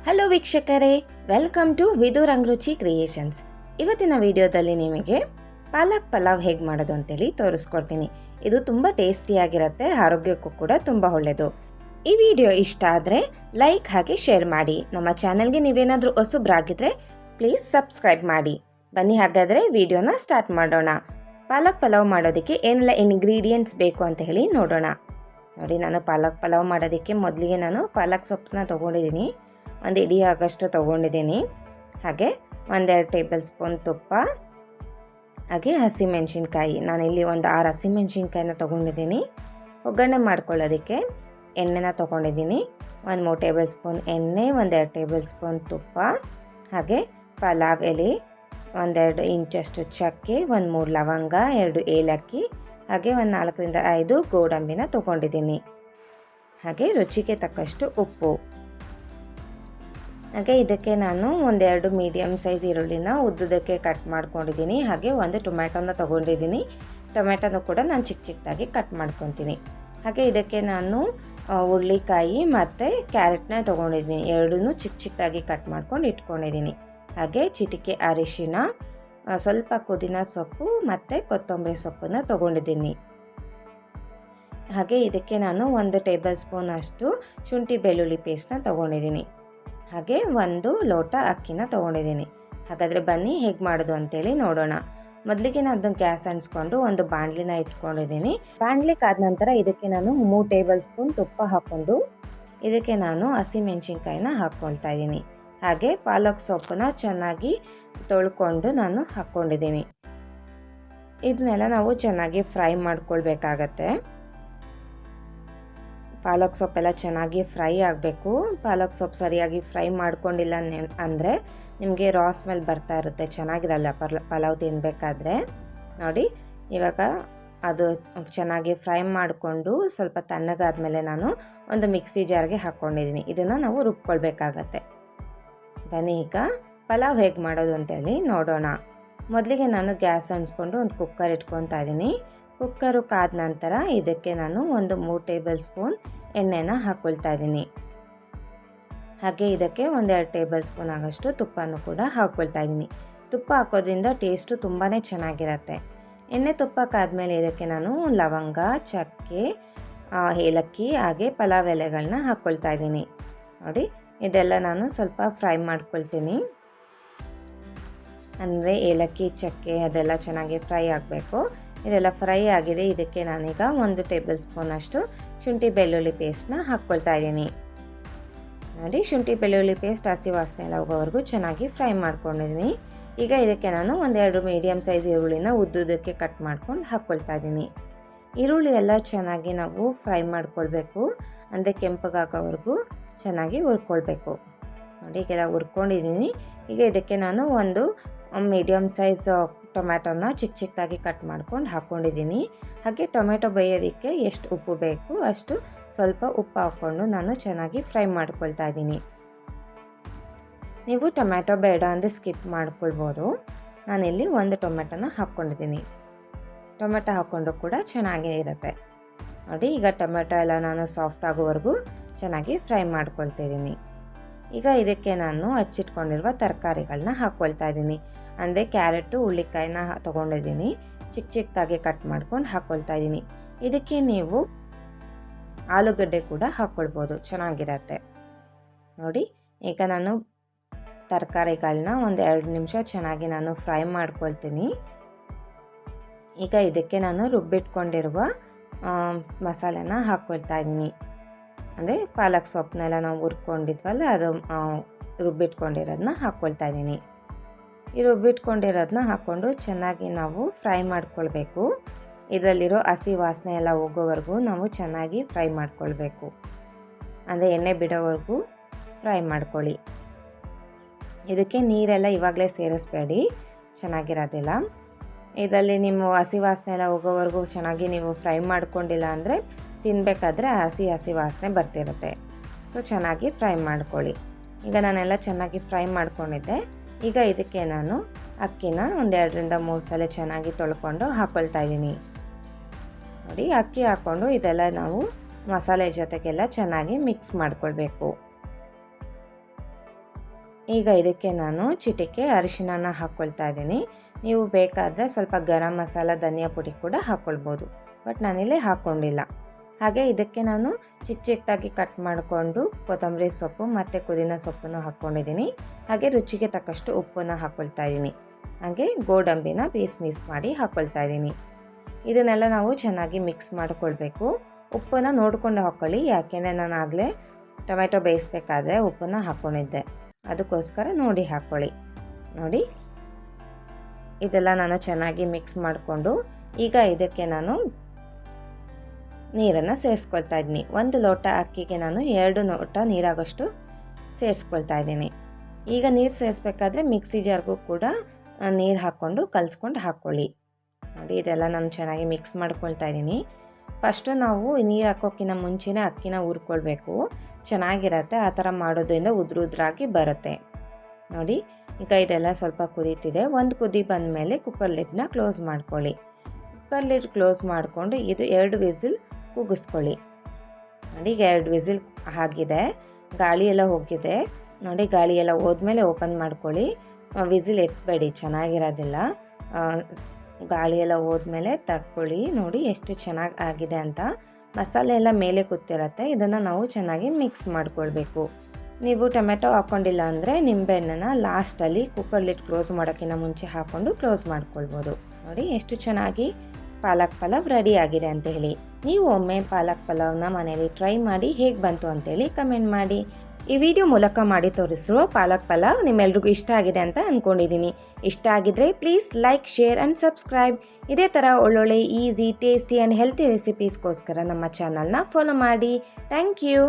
Hello ವೀಕ್ಷಕರೇ, welcome to ವಿದು ರಂಗರುಚಿ creations. ಇವತ್ತಿನ ವಿಡಿಯೋದಲ್ಲಿ ನಿಮಗೆ ಪಾಲಕ್ ಪಲಾವ್ ಹೇಗೆ ಮಾಡೋದು ಅಂತೇಳಿ ತೋರಿಸ್ಕೊಡ್ತೀನಿ. ಇದು ತುಂಬ ಟೇಸ್ಟಿಯಾಗಿರುತ್ತೆ, ಆರೋಗ್ಯಕ್ಕೂ ಕೂಡ ತುಂಬ ಒಳ್ಳೆಯದು. ಈ ವಿಡಿಯೋ ಇಷ್ಟ ಆದರೆ ಲೈಕ್ ಹಾಗೆ ಶೇರ್ ಮಾಡಿ. ನಮ್ಮ ಚಾನೆಲ್ಗೆ ನೀವೇನಾದರೂ ಹೊಸಬ್ರಾಗಿದ್ರೆ ಪ್ಲೀಸ್ ಸಬ್ಸ್ಕ್ರೈಬ್ ಮಾಡಿ. ಬನ್ನಿ ಹಾಗಾದರೆ ವಿಡಿಯೋನ ಸ್ಟಾರ್ಟ್ ಮಾಡೋಣ. ಪಾಲಕ್ ಪಲಾವ್ ಮಾಡೋದಕ್ಕೆ ಏನೆಲ್ಲ ಇಂಗ್ರೀಡಿಯೆಂಟ್ಸ್ ಬೇಕು ಅಂತ ಹೇಳಿ ನೋಡೋಣ. ನೋಡಿ, ನಾನು ಪಾಲಕ್ ಪಲಾವ್ ಮಾಡೋದಕ್ಕೆ ಮೊದಲಿಗೆ ನಾನು ಪಾಲಕ್ ಸೊಪ್ಪನ್ನ ತೊಗೊಂಡಿದ್ದೀನಿ. ಒಂದು ಇಡೀ ಆಗಷ್ಟು ತೊಗೊಂಡಿದ್ದೀನಿ. ಹಾಗೆ 1-2 ಟೇಬಲ್ ಸ್ಪೂನ್ ತುಪ್ಪ, ಹಾಗೆ ಹಸಿಮೆಣ್ಸಿನ್ಕಾಯಿ. ನಾನಿಲ್ಲಿ ಒಂದು 6 ಹಸಿಮೆಣ್ಸಿನ್ಕಾಯಿನ ತೊಗೊಂಡಿದ್ದೀನಿ. ಒಗ್ಗರಣೆ ಮಾಡ್ಕೊಳ್ಳೋದಕ್ಕೆ ಎಣ್ಣೆನ ತೊಗೊಂಡಿದ್ದೀನಿ. 1-3 ಟೇಬಲ್ ಸ್ಪೂನ್ ಎಣ್ಣೆ, 1-2 ಟೇಬಲ್ ಸ್ಪೂನ್ ತುಪ್ಪ, ಹಾಗೆ ಪಲಾವ್ ಎಲೆ, 1-2 ಇಂಚಷ್ಟು ಚಕ್ಕೆ, 1-3 ಲವಂಗ, 2 ಏಲಕ್ಕಿ, ಹಾಗೆ 4-5 ಗೋಡಂಬಿನ ತೊಗೊಂಡಿದ್ದೀನಿ. ಹಾಗೆ ರುಚಿಗೆ ತಕ್ಕಷ್ಟು ಉಪ್ಪು. ಹಾಗೆ ಇದಕ್ಕೆ ನಾನು 1-2 ಮೀಡಿಯಮ್ ಸೈಜ್ ಈರುಳ್ಳಿನ ಉದ್ದುದಕ್ಕೆ ಕಟ್ ಮಾಡ್ಕೊಂಡಿದ್ದೀನಿ. ಹಾಗೆ 1 ಟೊಮ್ಯಾಟೊನ ತೊಗೊಂಡಿದ್ದೀನಿ. ಟೊಮ್ಯಾಟೊನೂ ಕೂಡ ನಾನು ಚಿಕ್ಕದಾಗಿ ಕಟ್ ಮಾಡ್ಕೊತೀನಿ. ಹಾಗೆ ಇದಕ್ಕೆ ನಾನು ಹುರುಳಿಕಾಯಿ ಮತ್ತು ಕ್ಯಾರೆಟ್ನ ತೊಗೊಂಡಿದ್ದೀನಿ. ಎರಡೂ ಚಿಕ್ಕದಾಗಿ ಕಟ್ ಮಾಡ್ಕೊಂಡು ಇಟ್ಕೊಂಡಿದ್ದೀನಿ. ಹಾಗೆ ಚಿಟಿಕೆ ಅರಿಶಿನ, ಸ್ವಲ್ಪ ಪುದೀನ ಸೊಪ್ಪು ಮತ್ತು ಕೊತ್ತಂಬರಿ ಸೊಪ್ಪನ್ನು ತೊಗೊಂಡಿದ್ದೀನಿ. ಹಾಗೆ ಇದಕ್ಕೆ ನಾನು 1 ಟೇಬಲ್ ಸ್ಪೂನ್ ಅಷ್ಟು ಶುಂಠಿ ಬೆಳ್ಳುಳ್ಳಿ ಪೇಸ್ಟ್ನ ತೊಗೊಂಡಿದ್ದೀನಿ. ಹಾಗೆ 1 ಲೋಟ ಅಕ್ಕಿನ ತೊಗೊಂಡಿದ್ದೀನಿ. ಹಾಗಾದರೆ ಬನ್ನಿ ಹೇಗೆ ಮಾಡೋದು ಅಂತೇಳಿ ನೋಡೋಣ. ಮೊದಲಿಗೆ ನಾನು ಅದನ್ನು ಗ್ಯಾಸ್ ಅಂಟಿಸ್ಕೊಂಡು ಒಂದು ಬಾಣಲಿನ ಇಟ್ಕೊಂಡಿದ್ದೀನಿ. ಬಾಣಲಿ ಕಾದ ನಂತರ ಇದಕ್ಕೆ ನಾನು 3 ಟೇಬಲ್ ಸ್ಪೂನ್ ತುಪ್ಪ ಹಾಕ್ಕೊಂಡು ಇದಕ್ಕೆ ನಾನು ಹಸಿಮೆಣ್ಸಿನ್ಕಾಯಿನ ಹಾಕ್ಕೊಳ್ತಾ ಇದ್ದೀನಿ. ಹಾಗೆ ಪಾಲಕ್ ಸೊಪ್ಪನ್ನ ಚೆನ್ನಾಗಿ ತೊಳ್ಕೊಂಡು ನಾನು ಹಾಕ್ಕೊಂಡಿದ್ದೀನಿ. ಇದನ್ನೆಲ್ಲ ನಾವು ಚೆನ್ನಾಗಿ ಫ್ರೈ ಮಾಡ್ಕೊಳ್ಬೇಕಾಗತ್ತೆ. ಪಾಲಕ್ ಸೊಪ್ಪೆಲ್ಲ ಚೆನ್ನಾಗಿ ಫ್ರೈ ಆಗಬೇಕು. ಪಾಲಕ್ ಸೊಪ್ಪು ಸರಿಯಾಗಿ ಫ್ರೈ ಮಾಡ್ಕೊಂಡಿಲ್ಲ ಅಂದರೆ ನಿಮಗೆ ರಾ ಸ್ಮೆಲ್ ಬರ್ತಾ ಇರುತ್ತೆ, ಚೆನ್ನಾಗಿರಲ್ಲ ಪಲಾವ್ ತಿನ್ನಬೇಕಾದ್ರೆ. ನೋಡಿ, ಇವಾಗ ಅದು ಚೆನ್ನಾಗಿ ಫ್ರೈ ಮಾಡಿಕೊಂಡು ಸ್ವಲ್ಪ ತಣ್ಣಗಾದ್ಮೇಲೆ ನಾನು ಒಂದು ಮಿಕ್ಸಿ ಜಾರ್ಗೆ ಹಾಕ್ಕೊಂಡಿದ್ದೀನಿ. ಇದನ್ನು ನಾವು ರುಬ್ಕೊಳ್ಬೇಕಾಗತ್ತೆ. ಬನ್ನಿ ಈಗ ಪಲಾವ್ ಹೇಗೆ ಮಾಡೋದು ಅಂತೇಳಿ ನೋಡೋಣ. ಮೊದಲಿಗೆ ನಾನು ಗ್ಯಾಸ್ ಅಂಟಿಸ್ಕೊಂಡು ಒಂದು ಕುಕ್ಕರ್ ಇಟ್ಕೊತಾ ಇದ್ದೀನಿ. ಕುಕ್ಕರು ಕಾದ ನಂತರ ಇದಕ್ಕೆ ನಾನು 3 ಟೇಬಲ್ ಸ್ಪೂನ್ ಎಣ್ಣೆನ ಹಾಕ್ಕೊಳ್ತಾ ಇದ್ದೀನಿ. ಹಾಗೆ ಇದಕ್ಕೆ 1-2 ಟೇಬಲ್ ಸ್ಪೂನ್ ಆಗೋಷ್ಟು ತುಪ್ಪನೂ ಕೂಡ ಹಾಕ್ಕೊಳ್ತಾ ಇದ್ದೀನಿ. ತುಪ್ಪ ಹಾಕೋದ್ರಿಂದ ಟೇಸ್ಟು ತುಂಬಾ ಚೆನ್ನಾಗಿರುತ್ತೆ. ಎಣ್ಣೆ ತುಪ್ಪಕ್ಕಾದ್ಮೇಲೆ ಇದಕ್ಕೆ ನಾನು ಲವಂಗ, ಚಕ್ಕೆ, ಏಲಕ್ಕಿ, ಹಾಗೆ ಪಲಾವ್ ಎಲೆಗಳನ್ನ ಹಾಕ್ಕೊಳ್ತಾ ಇದ್ದೀನಿ. ನೋಡಿ, ಇದೆಲ್ಲ ನಾನು ಸ್ವಲ್ಪ ಫ್ರೈ ಮಾಡ್ಕೊಳ್ತೀನಿ. ಅಂದರೆ ಏಲಕ್ಕಿ, ಚಕ್ಕೆ ಅದೆಲ್ಲ ಚೆನ್ನಾಗಿ ಫ್ರೈ ಆಗಬೇಕು. ಇದೆಲ್ಲ ಫ್ರೈ ಆಗಿದೆ. ಇದಕ್ಕೆ ನಾನೀಗ 1 ಟೇಬಲ್ ಸ್ಪೂನ್ ಅಷ್ಟು ಶುಂಠಿ ಬೆಳ್ಳುಳ್ಳಿ ಪೇಸ್ಟ್ನ ಹಾಕ್ಕೊಳ್ತಾ ಇದ್ದೀನಿ. ನೋಡಿ, ಶುಂಠಿ ಬೆಳ್ಳುಳ್ಳಿ ಪೇಸ್ಟ್ ಹಸಿ ವಾಸನೆ ಎಲ್ಲ ಹೋಗೋವರೆಗೂ ಚೆನ್ನಾಗಿ ಫ್ರೈ ಮಾಡ್ಕೊಂಡಿದ್ದೀನಿ. ಈಗ ಇದಕ್ಕೆ ನಾನು 1-2 ಮೀಡಿಯಮ್ ಸೈಜ್ ಈರುಳ್ಳಿನ ಉದ್ದುದಕ್ಕೆ ಕಟ್ ಮಾಡ್ಕೊಂಡು ಹಾಕ್ಕೊಳ್ತಾ ಇದ್ದೀನಿ. ಈರುಳ್ಳಿ ಎಲ್ಲ ಚೆನ್ನಾಗಿ ನಾವು ಫ್ರೈ ಮಾಡ್ಕೊಳ್ಬೇಕು, ಅಂದರೆ ಕೆಂಪಗಾಗೋವರೆಗೂ ಚೆನ್ನಾಗಿ ಹುರ್ಕೊಳ್ಬೇಕು. ನೋಡಿ, ಈಗೆಲ್ಲ ಹುರ್ಕೊಂಡಿದ್ದೀನಿ. ಈಗ ಇದಕ್ಕೆ ನಾನು 1 ಮೀಡಿಯಮ್ ಸೈಜ್ ಟೊಮ್ಯಾಟೊನ ಚಿಕ್ಕದಾಗಿ ಕಟ್ ಮಾಡ್ಕೊಂಡು ಹಾಕ್ಕೊಂಡಿದ್ದೀನಿ. ಹಾಗೆ ಟೊಮೆಟೊ ಬೇಯೋದಕ್ಕೆ ಎಷ್ಟು ಉಪ್ಪು ಬೇಕು ಅಷ್ಟು ಸ್ವಲ್ಪ ಉಪ್ಪು ಹಾಕ್ಕೊಂಡು ನಾನು ಚೆನ್ನಾಗಿ ಫ್ರೈ ಮಾಡ್ಕೊಳ್ತಾ ಇದ್ದೀನಿ. ನೀವು ಟೊಮ್ಯಾಟೊ ಬೇಡ ಅಂದರೆ ಸ್ಕಿಪ್ ಮಾಡ್ಕೊಳ್ಬೋದು. ನಾನಿಲ್ಲಿ 1 ಟೊಮೆಟೊನ ಹಾಕ್ಕೊಂಡಿದ್ದೀನಿ. ಟೊಮೆಟೊ ಹಾಕ್ಕೊಂಡು ಕೂಡ ಚೆನ್ನಾಗೇ ಇರುತ್ತೆ. ನೋಡಿ, ಈಗ ಟೊಮೆಟೊ ಎಲ್ಲ ನಾನು ಸಾಫ್ಟ್ ಆಗೋವರೆಗೂ ಚೆನ್ನಾಗಿ ಫ್ರೈ ಮಾಡ್ಕೊಳ್ತಿದ್ದೀನಿ. ಈಗ ಇದಕ್ಕೆ ನಾನು ಹಚ್ಚಿಟ್ಕೊಂಡಿರುವ ತರಕಾರಿಗಳನ್ನ ಹಾಕ್ಕೊಳ್ತಾ ಇದ್ದೀನಿ. ಅಂದರೆ ಕ್ಯಾರೆಟು, ಹುರುಳಿಕಾಯಿನ ತೊಗೊಂಡಿದ್ದೀನಿ. ಚಿಕ್ಕದಾಗಿ ಕಟ್ ಮಾಡ್ಕೊಂಡು ಹಾಕ್ಕೊಳ್ತಾ ಇದ್ದೀನಿ. ಇದಕ್ಕೆ ನೀವು ಆಲೂಗಡ್ಡೆ ಕೂಡ ಹಾಕ್ಕೊಳ್ಬೋದು, ಚೆನ್ನಾಗಿರತ್ತೆ. ನೋಡಿ, ಈಗ ನಾನು ತರಕಾರಿಗಳನ್ನ 1-2 ನಿಮಿಷ ಚೆನ್ನಾಗಿ ನಾನು ಫ್ರೈ ಮಾಡ್ಕೊಳ್ತೀನಿ. ಈಗ ಇದಕ್ಕೆ ನಾನು ರುಬ್ಬಿಟ್ಕೊಂಡಿರುವ ಮಸಾಲೆನ ಹಾಕ್ಕೊಳ್ತಾ ಇದ್ದೀನಿ. ಅಂದರೆ ಪಾಲಕ್ ಸೊಪ್ಪನ್ನೆಲ್ಲ ನಾವು ಹುರ್ಕೊಂಡಿದ್ವಲ್ಲ, ಅದು ರುಬ್ಬಿಟ್ಕೊಂಡಿರೋದನ್ನ ಹಾಕ್ಕೊಳ್ತಾ ಇದ್ದೀನಿ. ಈ ರುಬ್ಬಿಟ್ಕೊಂಡಿರೋದನ್ನ ಹಾಕ್ಕೊಂಡು ಚೆನ್ನಾಗಿ ನಾವು ಫ್ರೈ ಮಾಡ್ಕೊಳ್ಬೇಕು. ಇದರಲ್ಲಿರೋ ಹಸಿ ವಾಸನೆ ಎಲ್ಲ ಹೋಗೋವರೆಗೂ ನಾವು ಚೆನ್ನಾಗಿ ಫ್ರೈ ಮಾಡ್ಕೊಳ್ಬೇಕು. ಅಂದರೆ ಎಣ್ಣೆ ಬಿಡೋವರೆಗೂ ಫ್ರೈ ಮಾಡ್ಕೊಳ್ಳಿ. ಇದಕ್ಕೆ ನೀರೆಲ್ಲ ಇವಾಗಲೇ ಸೇರಿಸ್ಬೇಡಿ, ಚೆನ್ನಾಗಿರೋದಿಲ್ಲ. ಇದರಲ್ಲಿ ನಿಮ್ಮ ಹಸಿ ವಾಸನೆ ಎಲ್ಲ ಹೋಗೋವರೆಗೂ ಚೆನ್ನಾಗಿ ನೀವು ಫ್ರೈ ಮಾಡ್ಕೊಂಡಿಲ್ಲ ಅಂದರೆ ತಿನ್ನಬೇಕಾದ್ರೆ ಹಸಿ ವಾಸನೆ ಬರ್ತಿರುತ್ತೆ. ಸೊ ಚೆನ್ನಾಗಿ ಫ್ರೈ ಮಾಡ್ಕೊಳ್ಳಿ. ಈಗ ನಾನೆಲ್ಲ ಚೆನ್ನಾಗಿ ಫ್ರೈ ಮಾಡ್ಕೊಂಡಿದ್ದೆ. ಈಗ ಇದಕ್ಕೆ ನಾನು ಅಕ್ಕಿನ 1-2-3 ಸಲ ಚೆನ್ನಾಗಿ ತೊಳ್ಕೊಂಡು ಹಾಕ್ಕೊಳ್ತಾ ಇದ್ದೀನಿ. ನೋಡಿ, ಅಕ್ಕಿ ಹಾಕ್ಕೊಂಡು ಇದೆಲ್ಲ ನಾವು ಮಸಾಲೆ ಜೊತೆಗೆಲ್ಲ ಚೆನ್ನಾಗಿ ಮಿಕ್ಸ್ ಮಾಡ್ಕೊಳ್ಬೇಕು. ಈಗ ಇದಕ್ಕೆ ನಾನು ಚಿಟಿಕೆ ಅರಿಶಿಣನ ಹಾಕ್ಕೊಳ್ತಾ ಇದ್ದೀನಿ. ನೀವು ಬೇಕಾದರೆ ಸ್ವಲ್ಪ ಗರಂ ಮಸಾಲ ಧನಿಯಾ ಪುಡಿ ಕೂಡ ಹಾಕ್ಕೊಳ್ಬೋದು, ಬಟ್ ನಾನಿಲ್ಲಿ ಹಾಕ್ಕೊಂಡಿಲ್ಲ. ಹಾಗೆ ಇದಕ್ಕೆ ನಾನು ಚಿಕ್ಕದಾಗಿ ಕಟ್ ಮಾಡಿಕೊಂಡು ಕೊತ್ತಂಬರಿ ಸೊಪ್ಪು ಮತ್ತು ಪುದೀನ ಸೊಪ್ಪನ್ನು ಹಾಕ್ಕೊಂಡಿದ್ದೀನಿ. ಹಾಗೆ ರುಚಿಗೆ ತಕ್ಕಷ್ಟು ಉಪ್ಪನ್ನು ಹಾಕ್ಕೊಳ್ತಾ ಇದ್ದೀನಿ. ಹಾಗೆ ಗೋಡಂಬಿನ ಪೀಸ್ ಮಾಡಿ ಹಾಕ್ಕೊಳ್ತಾ ಇದ್ದೀನಿ. ಇದನ್ನೆಲ್ಲ ನಾವು ಚೆನ್ನಾಗಿ ಮಿಕ್ಸ್ ಮಾಡಿಕೊಳ್ಬೇಕು. ಉಪ್ಪನ್ನು ನೋಡಿಕೊಂಡು ಹಾಕ್ಕೊಳ್ಳಿ, ಯಾಕೆಂದರೆ ನಾನು ಆಗಲೇ ಟೊಮೆಟೊ ಬೇಯಿಸ್ಬೇಕಾದ್ರೆ ಉಪ್ಪನ್ನು ಹಾಕ್ಕೊಂಡಿದ್ದೆ, ಅದಕ್ಕೋಸ್ಕರ ನೋಡಿ ಹಾಕ್ಕೊಳ್ಳಿ. ನೋಡಿ, ಇದೆಲ್ಲ ನಾನು ಚೆನ್ನಾಗಿ ಮಿಕ್ಸ್ ಮಾಡಿಕೊಂಡು ಈಗ ಇದಕ್ಕೆ ನಾನು ನೀರನ್ನು ಸೇರಿಸ್ಕೊಳ್ತಾ ಇದ್ದೀನಿ. 1 ಲೋಟ ಅಕ್ಕಿಗೆ ನಾನು 2 ಲೋಟ ನೀರಾಗೋಷ್ಟು ಸೇರಿಸ್ಕೊಳ್ತಾ ಇದ್ದೀನಿ. ಈಗ ನೀರು ಸೇರಿಸ್ಬೇಕಾದ್ರೆ ಮಿಕ್ಸಿ ಜಾರ್ಗೂ ಕೂಡ ನೀರು ಹಾಕ್ಕೊಂಡು ಕಲಿಸ್ಕೊಂಡು ಹಾಕ್ಕೊಳ್ಳಿ. ನೋಡಿ, ಇದೆಲ್ಲ ನಾನು ಚೆನ್ನಾಗಿ ಮಿಕ್ಸ್ ಮಾಡ್ಕೊಳ್ತಾ ಇದ್ದೀನಿ. ಫಸ್ಟು ನಾವು ನೀರು ಹಾಕೋಕ್ಕಿಂತ ಮುಂಚೆನೇ ಅಕ್ಕಿನ ಹುರ್ಕೊಳ್ಬೇಕು, ಚೆನ್ನಾಗಿರತ್ತೆ. ಆ ಥರ ಮಾಡೋದ್ರಿಂದ ಉದ್ರಾಗಿ ಬರುತ್ತೆ. ನೋಡಿ, ಈಗ ಇದೆಲ್ಲ ಸ್ವಲ್ಪ ಕುದೀತಿದೆ. ಒಂದು ಕುದಿ ಬಂದಮೇಲೆ ಕುಕ್ಕರ್ ಲಿಡ್ನ ಕ್ಲೋಸ್ ಮಾಡ್ಕೊಳ್ಳಿ. ಕುಕ್ಕರ್ ಲಿಡ್ ಕ್ಲೋಸ್ ಮಾಡಿಕೊಂಡು ಇದು 2 ವಿಸಿಲ್ ಕೂಗಿಸ್ಕೊಳ್ಳಿ. ನೋಡಿ, ಈಗ 2 ವಿಸಿಲ್ ಆಗಿದೆ, ಗಾಳಿ ಎಲ್ಲ ಹೋಗಿದೆ. ನೋಡಿ, ಗಾಳಿ ಎಲ್ಲ ಹೋದ್ಮೇಲೆ ಓಪನ್ ಮಾಡ್ಕೊಳ್ಳಿ. ವಿಸಿಲ್ ಎತ್ತಬೇಡಿ, ಚೆನ್ನಾಗಿರೋದಿಲ್ಲ. ಗಾಳಿ ಎಲ್ಲ ಹೋದ್ಮೇಲೆ ತಕ್ಕೊಳ್ಳಿ. ನೋಡಿ ಎಷ್ಟು ಚೆನ್ನಾಗಿ ಆಗಿದೆ ಅಂತ. ಮಸಾಲೆ ಎಲ್ಲ ಮೇಲೆ ಕೂತಿರತ್ತೆ, ಇದನ್ನು ನಾವು ಚೆನ್ನಾಗಿ ಮಿಕ್ಸ್ ಮಾಡ್ಕೊಳ್ಬೇಕು. ನೀವು ಟೊಮೆಟೊ ಹಾಕ್ಕೊಂಡಿಲ್ಲ ಅಂದರೆ ನಿಂಬೆಹಣ್ಣನ್ನು ಲಾಸ್ಟಲ್ಲಿ ಕುಕ್ಕರ್ ಲಿಡ್ ಕ್ಲೋಸ್ ಮಾಡೋಕ್ಕಿಂತ ಮುಂಚೆ ಹಾಕ್ಕೊಂಡು ಕ್ಲೋಸ್ ಮಾಡ್ಕೊಳ್ಬೋದು. ನೋಡಿ ಎಷ್ಟು ಚೆನ್ನಾಗಿ ಪಾಲಕ್ ಪಲಾವ್ ರೆಡಿ ಆಗಿದೆ ಅಂತ ಹೇಳಿ. ನೀವು ಒಮ್ಮೆ ಪಾಲಕ್ ಪಲಾವ್ನ ಮನೇಲಿ ಟ್ರೈ ಮಾಡಿ ಹೇಗೆ ಬಂತು ಅಂತೇಳಿ ಕಮೆಂಟ್ ಮಾಡಿ. ಈ ವಿಡಿಯೋ ಮೂಲಕ ಮಾಡಿ ತೋರಿಸಿರುವ ಪಾಲಕ್ ಪಲಾವ್ ನಿಮ್ಮೆಲ್ರಿಗೂ ಇಷ್ಟ ಆಗಿದೆ ಅಂತ ಅಂದ್ಕೊಂಡಿದ್ದೀನಿ. ಇಷ್ಟ ಆಗಿದ್ರೆ please like, share and subscribe. ಇದೇ ಥರ ಒಳ್ಳೊಳ್ಳೆ ಈಸಿ, ಟೇಸ್ಟಿ ಆ್ಯಂಡ್ ಹೆಲ್ತಿ ರೆಸಿಪೀಸ್ಗೋಸ್ಕರ ನಮ್ಮ ಚಾನಲ್ನ ಫಾಲೋ ಮಾಡಿ. Thank you.